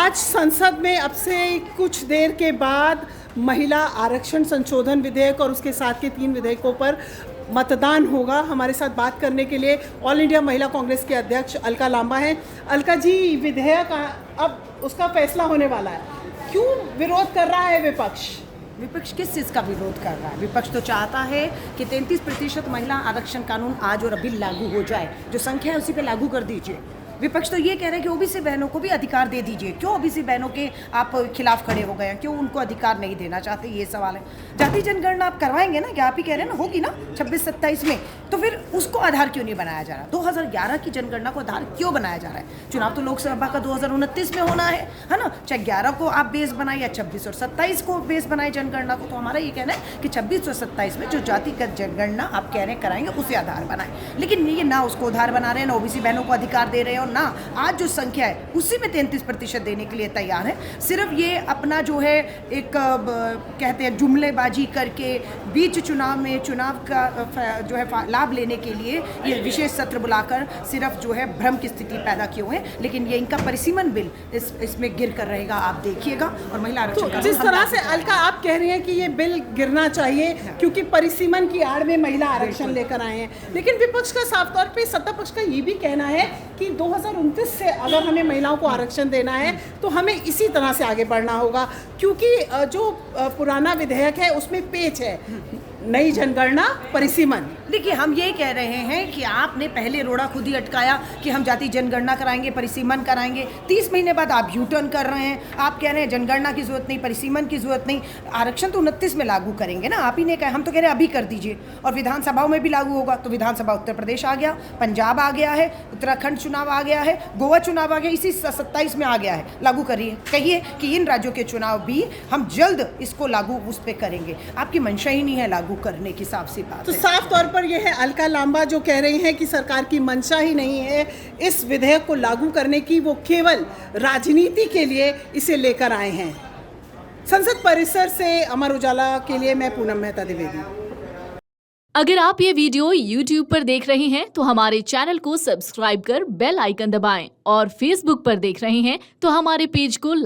आज संसद में अब से कुछ देर के बाद महिला आरक्षण संशोधन विधेयक और उसके साथ के 3 विधेयकों पर मतदान होगा। हमारे साथ बात करने के लिए ऑल इंडिया महिला कांग्रेस के अध्यक्ष अलका लांबा हैं। अलका जी, विधेयक अब उसका फैसला होने वाला है, क्यों विरोध कर रहा है विपक्ष? विपक्ष किस चीज़ का विरोध कर रहा है? विपक्ष तो चाहता है कि 33% महिला आरक्षण कानून आज और अभी लागू हो जाए। जो संख्या है उसी पे लागू कर दीजिए। विपक्ष तो ये कह रहे हैं कि ओबीसी बहनों को भी अधिकार दे दीजिए। क्यों ओबीसी बहनों के आप खिलाफ खड़े हो गए हैं? क्यों उनको अधिकार नहीं देना चाहते? ये सवाल है। जाति जनगणना आप करवाएंगे ना, क्या आप ही कह रहे हैं ना, होगी ना 26-27 में, तो फिर उसको आधार क्यों नहीं बनाया जा रहा? 2011 की जनगणना को आधार क्यों बनाया जा रहा है? चुनाव तो लोकसभा का 2029 में होना है ना? चाहे 11 को आप बेस बनाए या 26 और 27 को बेस बनाए जनगणना को, तो हमारा ये कहना है कि 26 और 27 में जो जातिगत जनगणना आप कह रहे हैं कराएंगे उसे आधार बनाए। लेकिन ये ना उसको आधार बना रहे हैं, ना ओबीसी बहनों को अधिकार दे रहे हैं, और ना आज जो संख्या है उसी में 33% देने के लिए तैयार है। सिर्फ ये अपना जो है एक कहते हैं जुमलेबाजी करके बीच चुनाव में चुनाव का जो है लाभ लेने के लिए ये विशेष सत्र बुलाकर सिर्फ जो है भ्रम की स्थिति पैदा किए हुए हैं। लेकिन ये इनका परिसीमन बिल इसमें गिर कर रहेगा, आप देखिएगा। और महिला आरक्षण तो जिस तरह से अलका आप कह रही हैं कि ये बिल गिरना चाहिए क्योंकि परिसीमन की आड़ में महिला आरक्षण लेकर आए हैं, लेकिन विपक्ष का साफ तौर पे सत्ता पक्ष का ये भी कहना है कि 2029 से अगर हमें महिलाओं को आरक्षण देना है तो हमें इसी तरह से आगे बढ़ना होगा, क्योंकि जो पुराना विधेयक है उसमें पेच है, नई जनगणना परिसीमन। देखिए, हम ये कह रहे हैं कि आपने पहले रोड़ा खुद ही अटकाया कि हम जाति जनगणना कराएंगे, परिसीमन कराएंगे। 30 महीने बाद आप यू टर्न कर रहे हैं। आप कह रहे हैं जनगणना की जरूरत नहीं, परिसीमन की जरूरत नहीं, आरक्षण तो 29 में लागू करेंगे ना। आप ही ने कहा, हम तो कह रहे हैं अभी कर दीजिए। और विधानसभाओं में भी लागू होगा, तो विधानसभा उत्तर प्रदेश आ गया, पंजाब आ गया है, उत्तराखंड चुनाव आ गया है, गोवा चुनाव आ गया, इसी 27 में आ गया है। लागू करिए, कहिए कि इन राज्यों के चुनाव भी हम जल्द इसको लागू उस पर करेंगे। आपकी मंशा ही नहीं है लागू करने की, साफ सी बात तो है। साफ तौर पर यह है अलका लांबा जो कह रही हैं कि सरकार की मंशा ही नहीं है इस विधेयक को लागू करने की, वो केवल राजनीति के लिए इसे लेकर आए हैं। संसद परिसर से अमर उजाला के लिए मैं पूनम मेहता द्विवेदी। अगर आप ये वीडियो YouTube पर देख रहे हैं तो हमारे चैनल को सब्सक्राइब कर बेल आइकन दबाएं, और Facebook पर देख रहे हैं तो हमारे पेज को लाइक